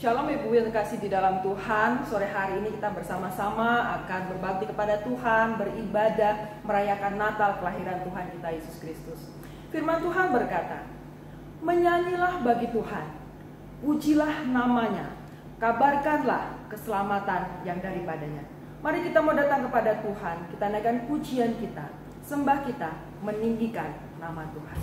Shalom Ibu yang terkasih di dalam Tuhan. Sore hari ini kita bersama-sama akan berbakti kepada Tuhan, beribadah, merayakan Natal kelahiran Tuhan kita Yesus Kristus. Firman Tuhan berkata, "Menyanyilah bagi Tuhan, pujilah namanya, kabarkanlah keselamatan yang daripadanya." Mari kita mau datang kepada Tuhan, kita naikkan pujian kita, sembah kita, meninggikan nama Tuhan.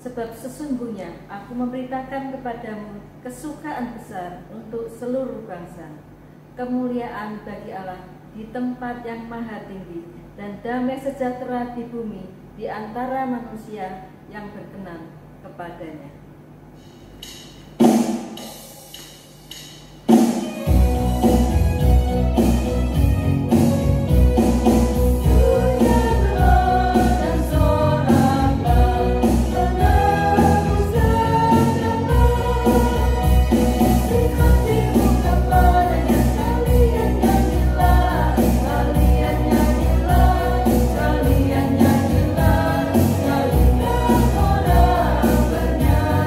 Sebab sesungguhnya aku memberitakan kepadamu kesukaan besar untuk seluruh bangsa, kemuliaan bagi Allah di tempat yang maha tinggi, dan damai sejahtera di bumi di antara manusia yang berkenan kepadanya. Nyanyilah, orang bernyanyi.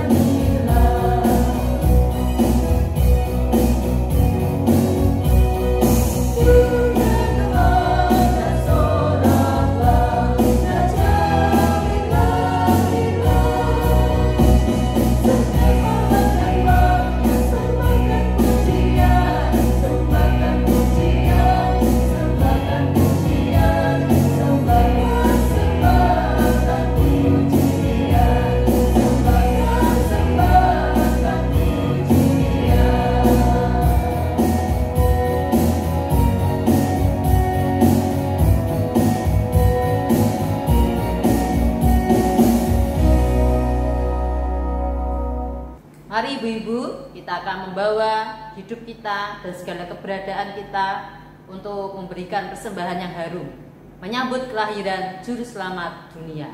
kita akan membawa hidup kita dan segala keberadaan kita untuk memberikan persembahan yang harum, menyambut kelahiran Juru Selamat dunia.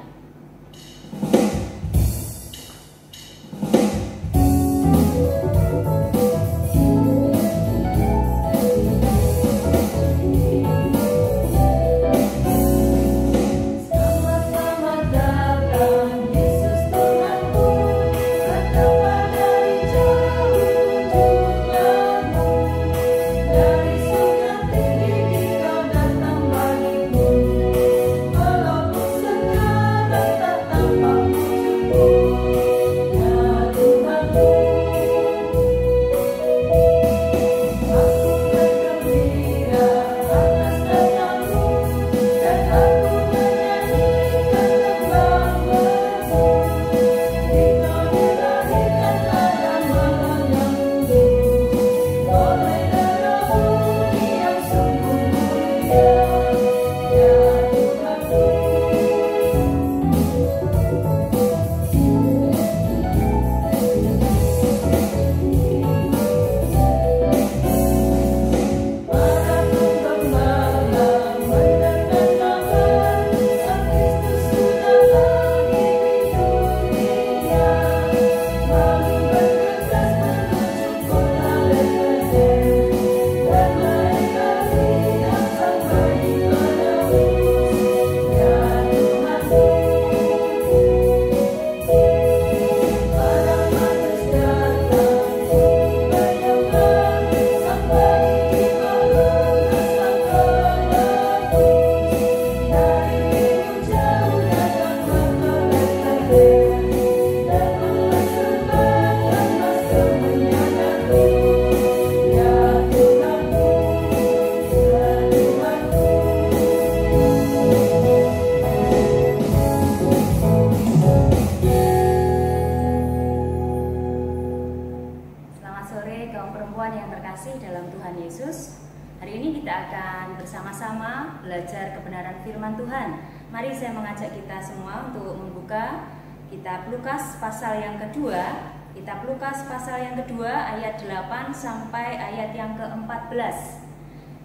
bersama-sama belajar kebenaran firman Tuhan. Mari saya mengajak kita semua untuk membuka kitab Lukas pasal yang kedua. Kitab Lukas pasal yang kedua ayat 8 sampai ayat yang ke-14.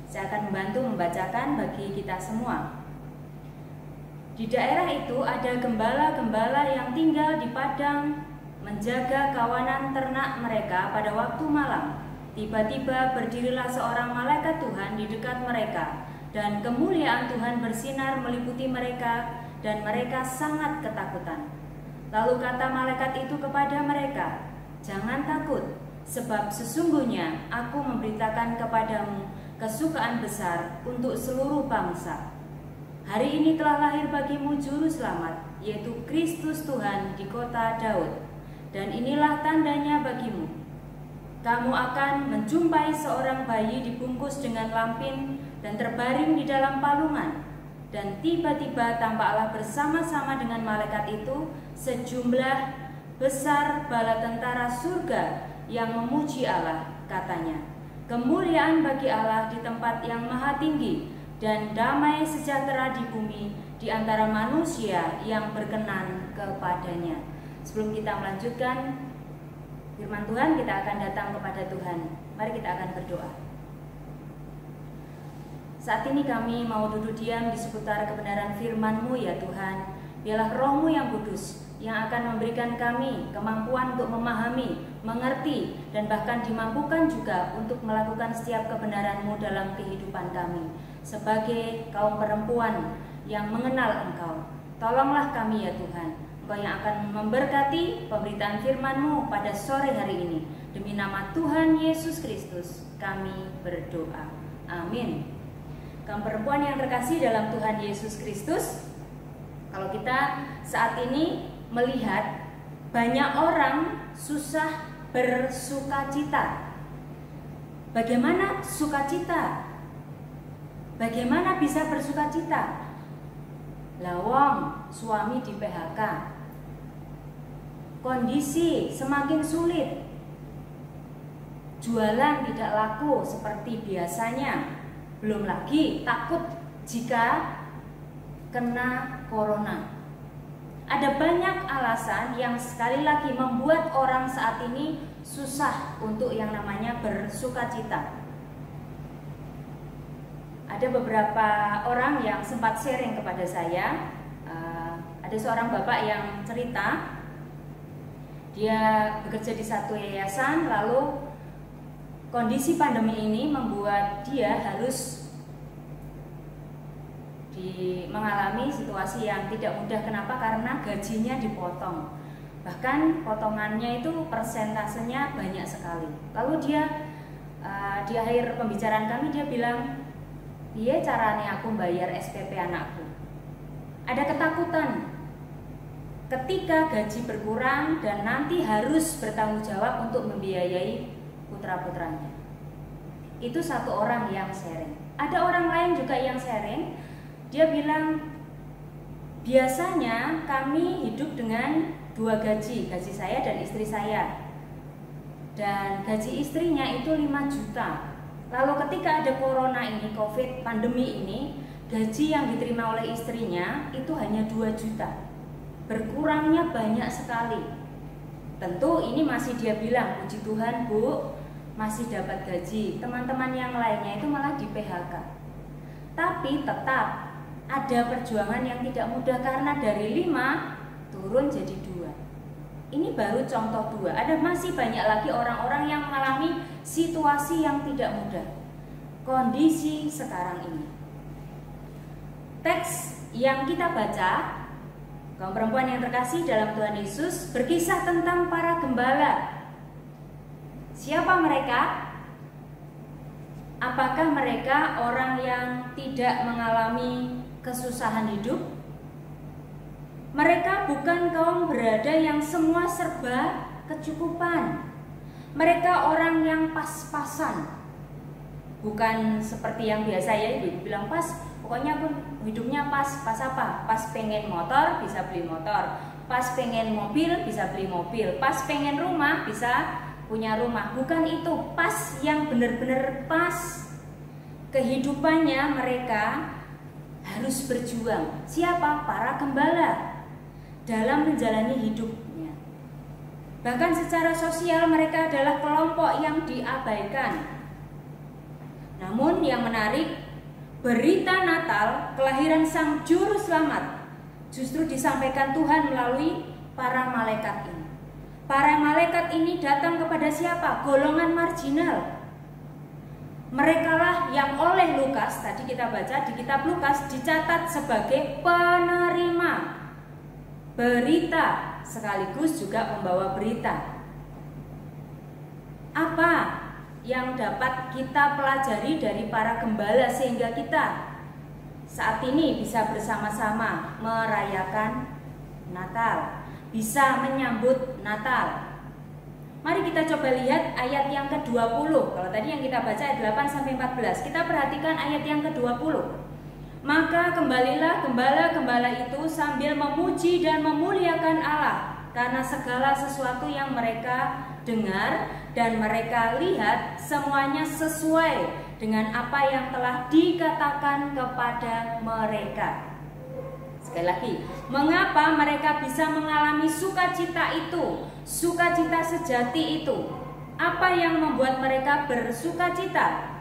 Saya akan membantu membacakan bagi kita semua. Di daerah itu ada gembala-gembala yang tinggal di padang menjaga kawanan ternak mereka pada waktu malam. Tiba-tiba berdirilah seorang malaikat Tuhan di dekat mereka, dan kemuliaan Tuhan bersinar meliputi mereka, dan mereka sangat ketakutan. Lalu kata malaikat itu kepada mereka, "Jangan takut, sebab sesungguhnya aku memberitakan kepadamu kesukaan besar untuk seluruh bangsa. Hari ini telah lahir bagimu Juru Selamat, yaitu Kristus Tuhan di kota Daud. Dan inilah tandanya bagimu. Kamu akan menjumpai seorang bayi dibungkus dengan lampin dan terbaring di dalam palungan. Dan tiba-tiba tampaklah bersama-sama dengan malaikat itu sejumlah besar bala tentara surga yang memuji Allah, katanya, kemuliaan bagi Allah di tempat yang maha tinggi, dan damai sejahtera di bumi di antara manusia yang berkenan kepadanya." Sebelum kita melanjutkan firman Tuhan, kita akan datang kepada Tuhan. Mari kita akan berdoa. Saat ini kami mau duduk diam di seputar kebenaran firman-Mu ya Tuhan. Biarlah Roh-Mu yang kudus yang akan memberikan kami kemampuan untuk memahami, mengerti, dan bahkan dimampukan juga untuk melakukan setiap kebenaran-Mu dalam kehidupan kami. Sebagai kaum perempuan yang mengenal Engkau, tolonglah kami ya Tuhan. Engkau yang akan memberkati pemberitaan firman-Mu pada sore hari ini. Demi nama Tuhan Yesus Kristus kami berdoa. Amin. Kaum perempuan yang terkasih dalam Tuhan Yesus Kristus, kalau kita saat ini melihat banyak orang susah bersukacita. Bagaimana sukacita? Bagaimana bisa bersukacita? Lawang, suami di PHK. Kondisi semakin sulit. Jualan tidak laku seperti biasanya. Belum lagi takut jika kena corona. Ada banyak alasan yang sekali lagi membuat orang saat ini susah untuk yang namanya bersukacita. Ada beberapa orang yang sempat sharing kepada saya. Ada seorang bapak yang cerita, dia bekerja di satu yayasan, lalu kondisi pandemi ini membuat dia harus mengalami situasi yang tidak mudah. Kenapa? Karena gajinya dipotong. Bahkan potongannya itu persentasenya banyak sekali. Lalu dia di akhir pembicaraan kami dia bilang, "Iya caranya aku bayar SPP anakku." Ada ketakutan ketika gaji berkurang dan nanti harus bertanggung jawab untuk membiayai putra-putranya. Itu satu orang yang sharing. Ada orang lain juga yang sharing. Dia bilang, biasanya kami hidup dengan 2 gaji saya dan istri saya. Dan gaji istrinya itu 5 juta. Lalu ketika ada corona ini, COVID, pandemi ini, gaji yang diterima oleh istrinya itu hanya 2 juta. Berkurangnya banyak sekali. Tentu ini masih dia bilang, puji Tuhan Bu, masih dapat gaji. Teman-teman yang lainnya itu malah di PHK. Tapi tetap ada perjuangan yang tidak mudah karena dari 5 turun jadi 2. Ini baru contoh 2. Ada masih banyak lagi orang-orang yang mengalami situasi yang tidak mudah. Kondisi sekarang ini. Teks yang kita baca, kaum perempuan yang terkasih dalam Tuhan Yesus, berkisah tentang para gembala. Siapa mereka? Apakah mereka orang yang tidak mengalami kesusahan hidup? Mereka bukan kaum berada yang semua serba kecukupan. Mereka orang yang pas-pasan. Bukan seperti yang biasa ya, ibu bilang pas, pokoknya aku hidupnya pas apa? Pas pengen motor bisa beli motor, pas pengen mobil bisa beli mobil, pas pengen rumah bisa punya rumah. Bukan itu, pas yang benar-benar pas. Kehidupannya mereka harus berjuang. Siapa? Para gembala dalam menjalani hidupnya. Bahkan secara sosial mereka adalah kelompok yang diabaikan. Namun yang menarik, berita Natal, kelahiran Sang Juru Selamat, justru disampaikan Tuhan melalui para malaikat ini. Para malaikat ini datang kepada siapa? Golongan marginal. Merekalah yang oleh Lukas, tadi kita baca di kitab Lukas, dicatat sebagai penerima berita, sekaligus juga membawa berita. Apa yang dapat kita pelajari dari para gembala sehingga kita saat ini bisa bersama-sama merayakan Natal, bisa menyambut Natal? Mari kita coba lihat ayat yang ke-20. Kalau tadi yang kita baca ayat 8-14, kita perhatikan ayat yang ke-20. Maka kembalilah gembala-gembala itu sambil memuji dan memuliakan Allah, karena segala sesuatu yang mereka dengar dan mereka lihat semuanya sesuai dengan apa yang telah dikatakan kepada mereka. Sekali lagi, mengapa mereka bisa mengalami sukacita itu, sukacita sejati itu? Apa yang membuat mereka bersukacita?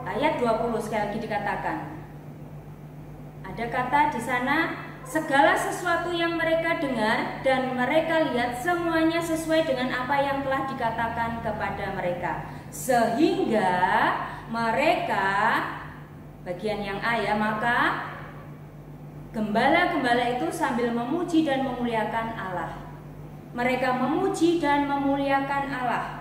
Ayat 20 sekali lagi dikatakan. Ada kata di sana, segala sesuatu yang mereka dengar dan mereka lihat semuanya sesuai dengan apa yang telah dikatakan kepada mereka. Sehingga mereka, bagian yang A ya, maka gembala-gembala itu sambil memuji dan memuliakan Allah. Mereka memuji dan memuliakan Allah.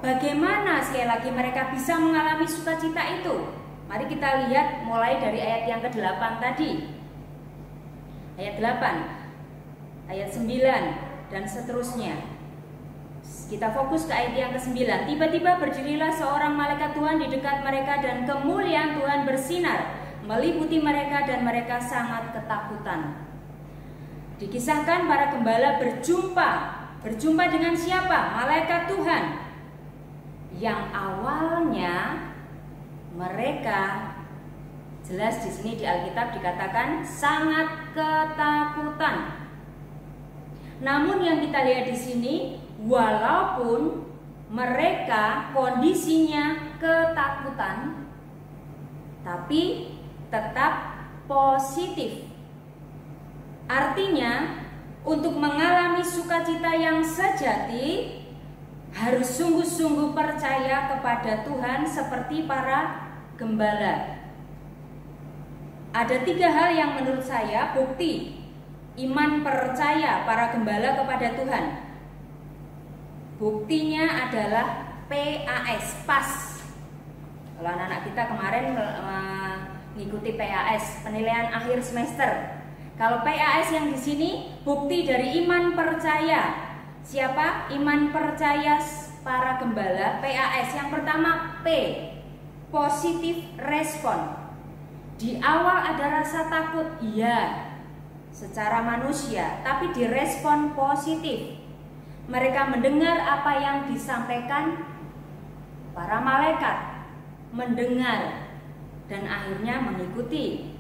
Bagaimana sekali lagi mereka bisa mengalami sukacita itu? Mari kita lihat mulai dari ayat yang ke-8 tadi. Ayat 8, ayat 9 dan seterusnya. Kita fokus ke ayat yang ke-9. Tiba-tiba berdirilah seorang malaikat Tuhan di dekat mereka dan kemuliaan Tuhan bersinar meliputi mereka dan mereka sangat ketakutan. Dikisahkan para gembala berjumpa dengan siapa? Malaikat Tuhan. Yang awalnya mereka, jelas di sini di Alkitab dikatakan sangat ketakutan. Namun yang kita lihat di sini, walaupun mereka kondisinya ketakutan, tapi tetap positif. Artinya, untuk mengalami sukacita yang sejati, harus sungguh-sungguh percaya kepada Tuhan seperti para gembala. Ada 3 hal yang menurut saya bukti iman percaya para gembala kepada Tuhan. Buktinya adalah PAS, PAS. Kalau anak-anak kita kemarin mengikuti PAS, penilaian akhir semester. Kalau PAS yang di sini bukti dari iman percaya. Siapa? Iman percaya para gembala. PAS yang pertama P, positif respon. Di awal ada rasa takut, iya, secara manusia, tapi direspon positif. Mereka mendengar apa yang disampaikan para malaikat, mendengar dan akhirnya mengikuti.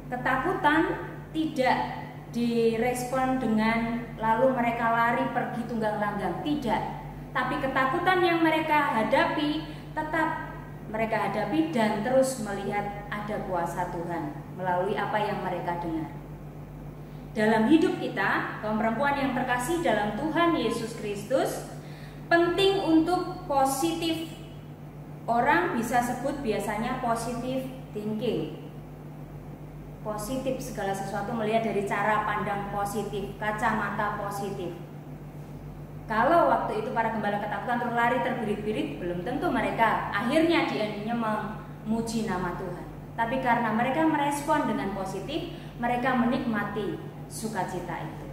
Ketakutan tidak direspon dengan lalu mereka lari pergi tunggang langgang, tidak. Tapi ketakutan yang mereka hadapi tetap mereka hadapi dan terus melihat ada kuasa Tuhan melalui apa yang mereka dengar. Dalam hidup kita, kaum perempuan yang terkasih dalam Tuhan Yesus Kristus, penting untuk positif. Orang bisa sebut biasanya positive thinking. Positif, segala sesuatu melihat dari cara pandang positif, kacamata positif. Kalau waktu itu para gembala ketakutan terus lari terbirit-birit, belum tentu mereka akhirnya dianinya memuji nama Tuhan. Tapi karena mereka merespon dengan positif, mereka menikmati sukacita itu.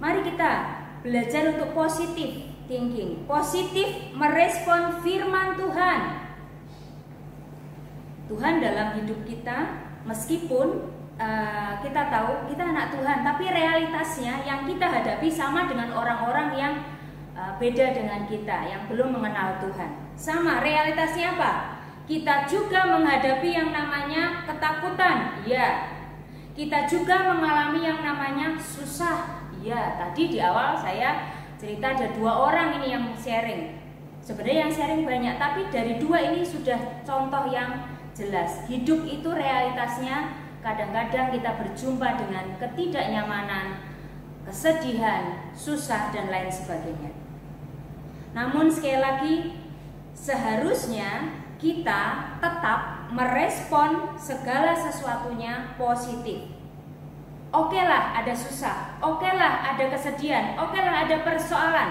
Mari kita belajar untuk positif thinking, positif merespon firman Tuhan. Tuhan dalam hidup kita, meskipun kita tahu kita anak Tuhan, tapi realitasnya yang kita hadapi sama dengan orang-orang yang beda dengan kita, yang belum mengenal Tuhan. Sama, realitasnya apa? Kita juga menghadapi yang namanya ketakutan, ya. Kita juga mengalami yang namanya susah, ya. Tadi di awal saya cerita ada 2 orang ini yang sharing. Sebenarnya yang sharing banyak, tapi dari 2 ini sudah contoh yang jelas. Hidup itu realitasnya kadang-kadang kita berjumpa dengan ketidaknyamanan, kesedihan, susah, dan lain sebagainya. Namun sekali lagi, seharusnya kita tetap merespon segala sesuatunya positif. Oke lah ada susah, oke lah ada kesedihan, oke lah ada persoalan.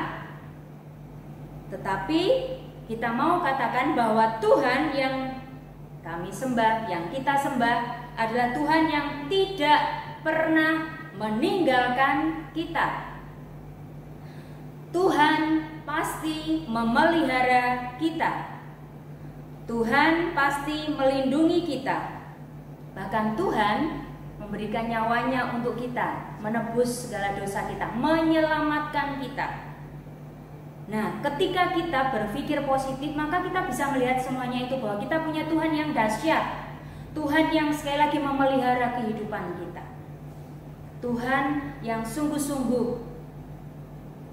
Tetapi kita mau katakan bahwa Tuhan yang kami sembah, yang kita sembah adalah Tuhan yang tidak pernah meninggalkan kita. Tuhan pasti memelihara kita. Tuhan pasti melindungi kita. Bahkan Tuhan memberikan nyawanya untuk kita, menebus segala dosa kita, menyelamatkan kita. Nah, ketika kita berpikir positif, maka kita bisa melihat semuanya itu bahwa kita punya Tuhan yang dahsyat. Tuhan yang sekali lagi memelihara kehidupan kita. Tuhan yang sungguh-sungguh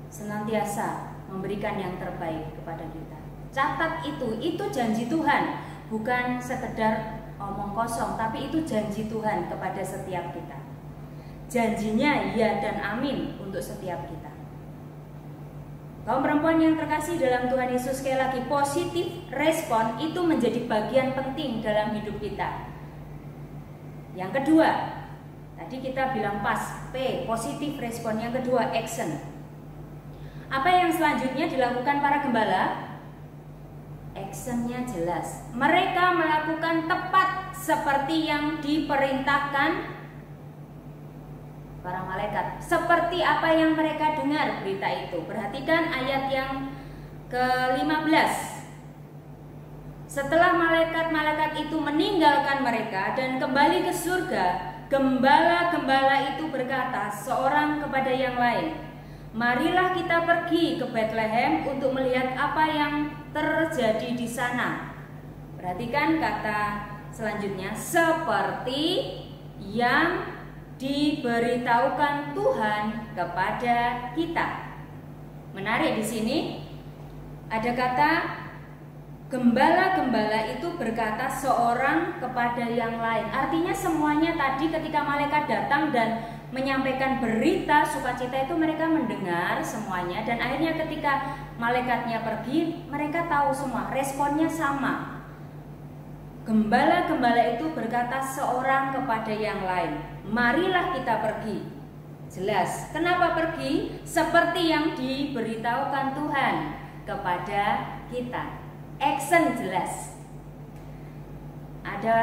senantiasa memberikan yang terbaik kepada kita. Catat itu janji Tuhan, bukan sekedar omong kosong, tapi itu janji Tuhan kepada setiap kita. Janjinya ya dan amin untuk setiap kita. Kaum perempuan yang terkasih dalam Tuhan Yesus, sekali lagi positif respon itu menjadi bagian penting dalam hidup kita. Yang kedua, tadi kita bilang pas, P, positif respon. Yang kedua, action. Apa yang selanjutnya dilakukan para gembala? Actionnya jelas. Mereka melakukan tepat seperti yang diperintahkan para malaikat, seperti apa yang mereka dengar berita itu. Perhatikan ayat yang ke-15. Setelah malaikat-malaikat itu meninggalkan mereka dan kembali ke surga, gembala-gembala itu berkata seorang kepada yang lain, "Marilah kita pergi ke Bethlehem untuk melihat apa yang terjadi di sana." Perhatikan kata selanjutnya, seperti yang diberitahukan Tuhan kepada kita. Menarik di sini ada kata gembala-gembala itu berkata seorang kepada yang lain. Artinya semuanya tadi ketika malaikat datang dan menyampaikan berita sukacita itu mereka mendengar semuanya, dan akhirnya ketika malaikatnya pergi mereka tahu semua, responnya sama. Gembala-gembala itu berkata seorang kepada yang lain, marilah kita pergi. Jelas, kenapa pergi? Seperti yang diberitahukan Tuhan kepada kita. Action jelas. Ada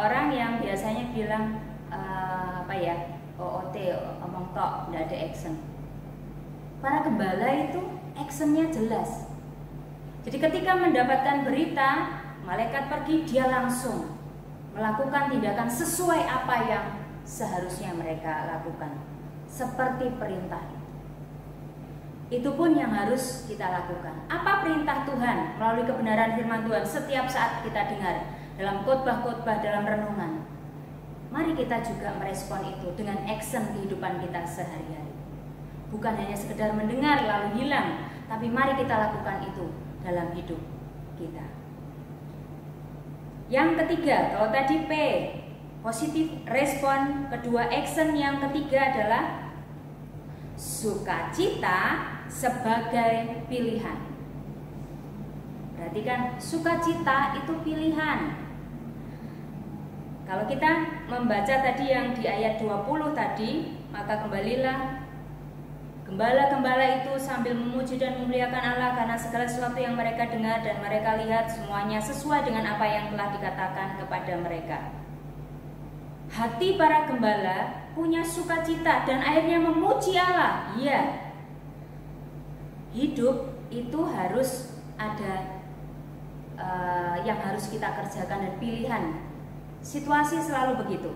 orang yang biasanya bilang OOT, omong tok, tidak ada action. Para gembala itu actionnya jelas. Jadi ketika mendapatkan berita malaikat pergi, dia langsung melakukan tindakan sesuai apa yang seharusnya mereka lakukan, seperti perintah. Itu pun yang harus kita lakukan. Apa perintah Tuhan melalui kebenaran firman Tuhan setiap saat kita dengar dalam khotbah-khotbah, dalam renungan? Mari kita juga merespon itu dengan action kehidupan kita sehari-hari. Bukan hanya sekedar mendengar lalu hilang, tapi mari kita lakukan itu dalam hidup kita. Yang ketiga, kalau tadi P, positif respon, kedua action, yang ketiga adalah sukacita sebagai pilihan. Perhatikan, sukacita itu pilihan. Kalau kita membaca tadi yang di ayat 20 tadi, maka kembalilah gembala-gembala itu sambil memuji dan memuliakan Allah karena segala sesuatu yang mereka dengar dan mereka lihat semuanya sesuai dengan apa yang telah dikatakan kepada mereka. Hati para gembala punya sukacita dan akhirnya memuji Allah. Iya, hidup itu harus ada yang harus kita kerjakan dan pilihan. Situasi selalu begitu.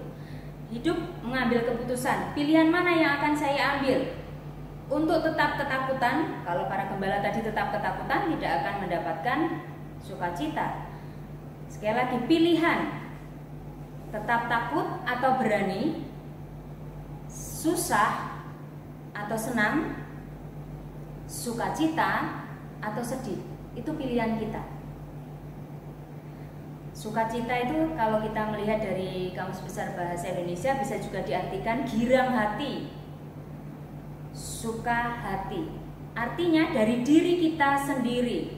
Hidup mengambil keputusan, pilihan mana yang akan saya ambil. Untuk tetap ketakutan, kalau para gembala tadi tetap ketakutan, tidak akan mendapatkan sukacita. Sekali lagi, pilihan. Tetap takut atau berani, susah atau senang, sukacita atau sedih. Itu pilihan kita. Sukacita itu kalau kita melihat dari Kamus Besar Bahasa Indonesia bisa juga diartikan girang hati, suka hati. Artinya dari diri kita sendiri.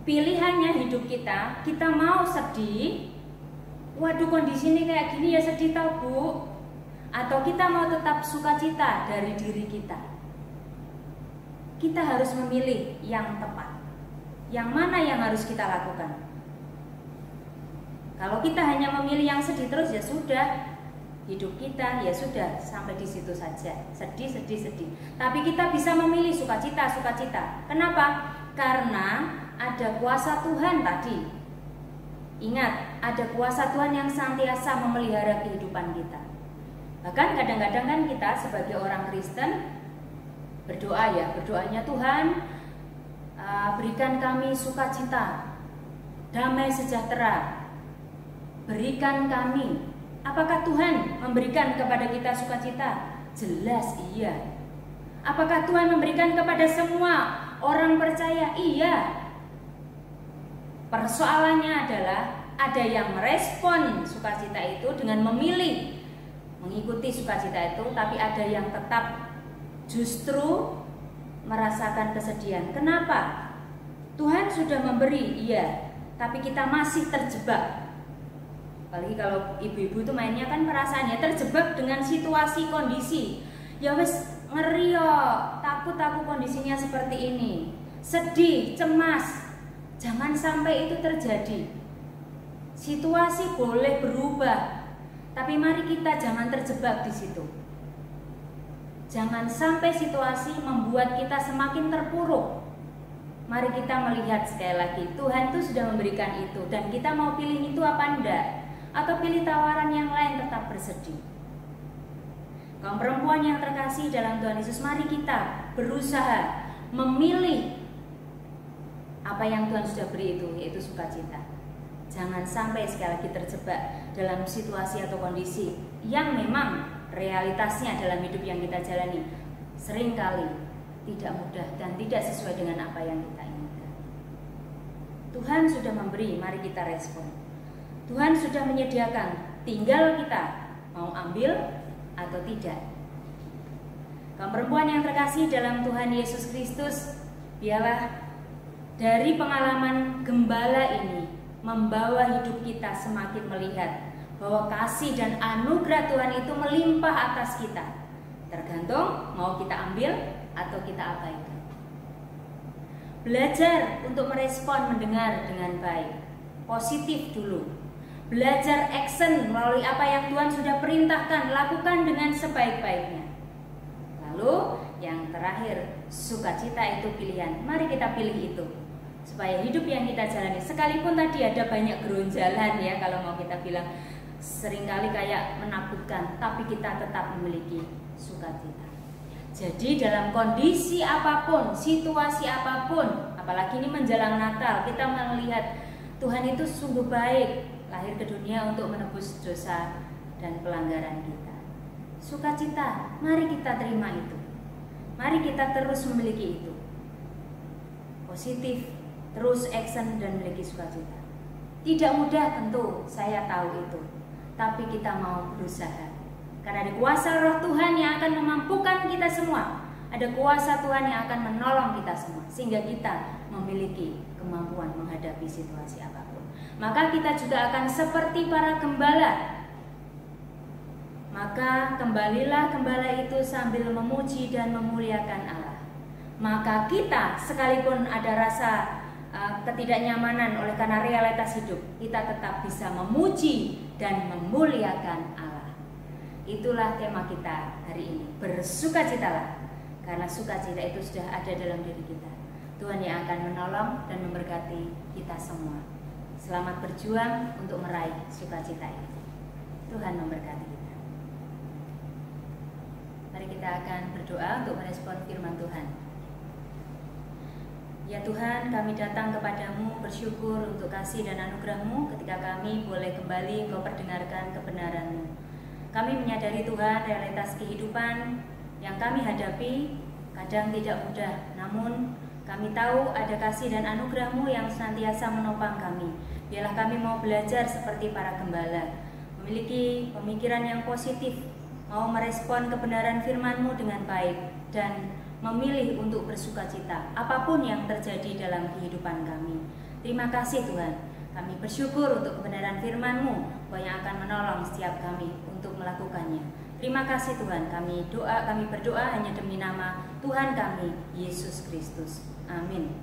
Pilihannya hidup kita, kita mau sedih, waduh kondisi ini kayak gini ya sedih tau Bu. Atau kita mau tetap sukacita dari diri kita. Kita harus memilih yang tepat. Yang mana yang harus kita lakukan? Kalau kita hanya memilih yang sedih terus, ya sudah, hidup kita ya sudah sampai di situ saja, sedih. Tapi kita bisa memilih sukacita. Kenapa? Karena ada kuasa Tuhan tadi. Ingat, ada kuasa Tuhan yang senantiasa memelihara kehidupan kita. Bahkan kadang-kadang kan kita sebagai orang Kristen berdoanya Tuhan, berikan kami sukacita, damai sejahtera. Berikan kami. Apakah Tuhan memberikan kepada kita sukacita? Jelas iya. Apakah Tuhan memberikan kepada semua orang percaya? Iya. Persoalannya adalah ada yang merespon sukacita itu dengan memilih mengikuti sukacita itu, tapi ada yang tetap justru merasakan kesedihan. Kenapa? Tuhan sudah memberi, iya, tapi kita masih terjebak. Apalagi kalau ibu-ibu itu mainnya kan perasaannya terjebak dengan situasi kondisi. Ya wes ngeri yo, takut aku kondisinya seperti ini. Sedih, cemas. Jangan sampai itu terjadi. Situasi boleh berubah, tapi mari kita jangan terjebak di situ. Jangan sampai situasi membuat kita semakin terpuruk. Mari kita melihat sekali lagi, Tuhan itu sudah memberikan itu, dan kita mau pilih itu apa enggak? Atau pilih tawaran yang lain tetap bersedih. Kaum perempuan yang terkasih dalam Tuhan Yesus, mari kita berusaha memilih apa yang Tuhan sudah beri itu, yaitu sukacita. Jangan sampai sekali lagi terjebak dalam situasi atau kondisi yang memang realitasnya dalam hidup yang kita jalani seringkali tidak mudah dan tidak sesuai dengan apa yang kita inginkan. Tuhan sudah memberi, mari kita respon. Tuhan sudah menyediakan, tinggal kita mau ambil atau tidak. Kaum perempuan yang terkasih dalam Tuhan Yesus Kristus, biarlah dari pengalaman gembala ini membawa hidup kita semakin melihat bahwa kasih dan anugerah Tuhan itu melimpah atas kita. Tergantung mau kita ambil atau kita abaikan. Belajar untuk merespon mendengar dengan baik, positif dulu. Belajar action melalui apa yang Tuhan sudah perintahkan, lakukan dengan sebaik-baiknya. Lalu yang terakhir, sukacita itu pilihan. Mari kita pilih itu. Supaya hidup yang kita jalani, sekalipun tadi ada banyak geronjalan ya, kalau mau kita bilang seringkali kayak menakutkan, tapi kita tetap memiliki sukacita. Jadi dalam kondisi apapun, situasi apapun, apalagi ini menjelang Natal, kita melihat Tuhan itu sungguh baik, lahir ke dunia untuk menebus dosa dan pelanggaran kita. Sukacita, mari kita terima itu. Mari kita terus memiliki itu. Positif, terus action dan memiliki sukacita. Tidak mudah tentu, saya tahu itu. Tapi kita mau berusaha. Karena ada kuasa Roh Tuhan yang akan memampukan kita semua. Ada kuasa Tuhan yang akan menolong kita semua. Sehingga kita memiliki kemampuan menghadapi situasi apapun. Maka kita juga akan seperti para gembala. Maka kembalilah gembala itu sambil memuji dan memuliakan Allah. Maka kita sekalipun ada rasa ketidaknyamanan oleh karena realitas hidup, kita tetap bisa memuji dan memuliakan Allah. Itulah tema kita hari ini. Bersukacitalah, karena sukacita itu sudah ada dalam diri kita. Tuhan yang akan menolong dan memberkati kita semua. Selamat berjuang untuk meraih sukacita itu. Tuhan memberkati kita. Mari kita akan berdoa untuk merespon firman Tuhan. Ya Tuhan, kami datang kepadamu bersyukur untuk kasih dan anugerah-Mu ketika kami boleh kembali Engkau perdengarkan kebenaran-Mu. Kami menyadari Tuhan realitas kehidupan yang kami hadapi kadang tidak mudah, namun kami tahu ada kasih dan anugerah-Mu yang senantiasa menopang kami. Biarlah kami mau belajar seperti para gembala, memiliki pemikiran yang positif, mau merespon kebenaran firman-Mu dengan baik dan memilih untuk bersukacita apapun yang terjadi dalam kehidupan kami. Terima kasih Tuhan, kami bersyukur untuk kebenaran firman-Mu yang akan menolong setiap kami untuk melakukannya. Terima kasih Tuhan, kami berdoa hanya demi nama Tuhan kami, Yesus Kristus. Amin.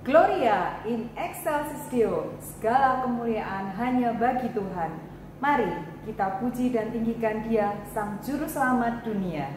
Gloria in excelsis Deo, segala kemuliaan hanya bagi Tuhan. Mari kita puji dan tinggikan Dia, Sang Juru Selamat dunia.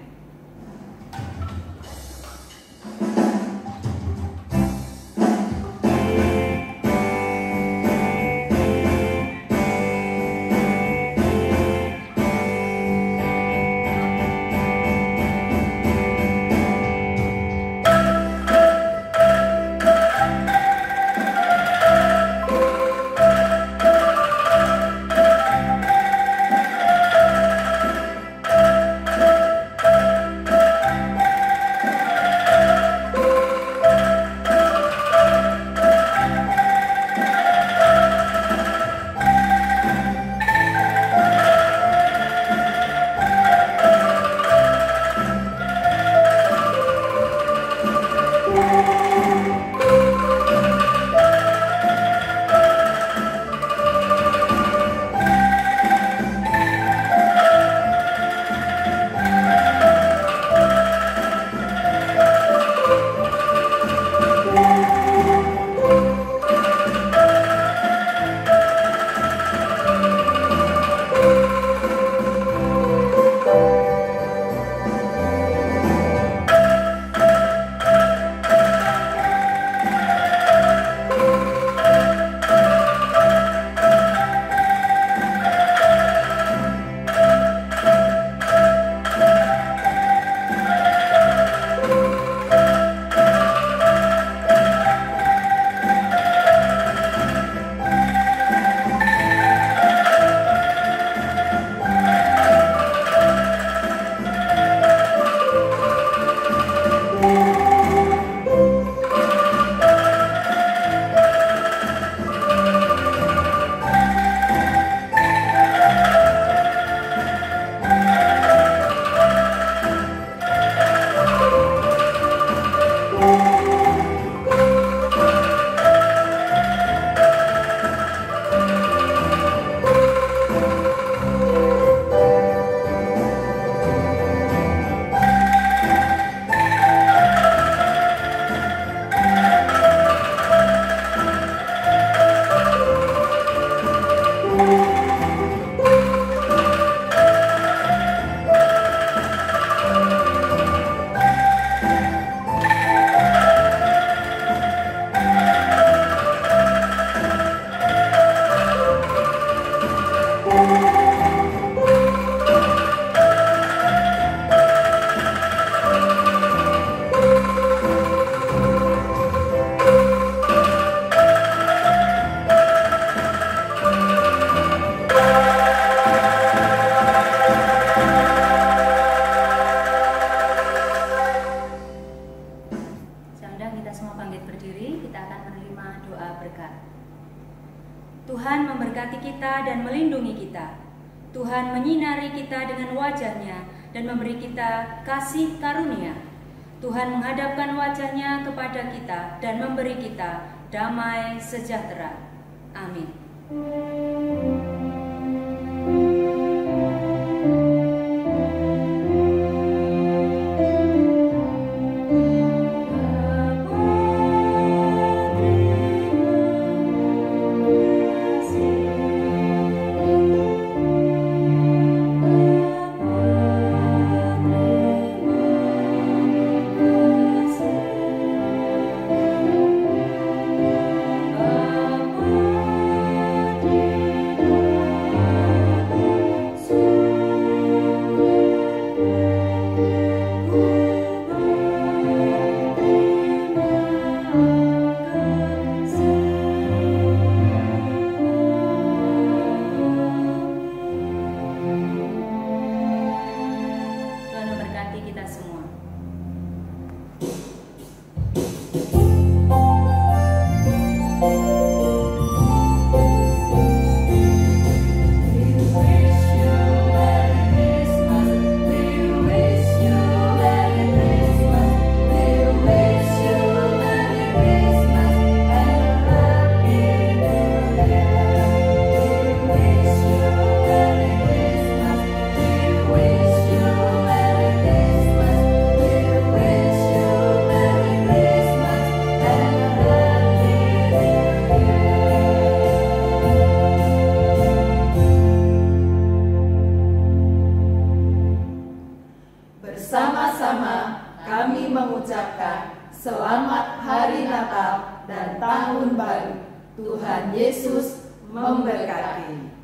Tuhan memberkati kita dan melindungi kita. Tuhan menyinari kita dengan wajah-Nya dan memberi kita kasih karunia. Tuhan menghadapkan wajah-Nya kepada kita dan memberi kita damai sejahtera. Amin. Bersama-sama kami mengucapkan selamat Hari Natal dan Tahun Baru. Tuhan Yesus memberkati.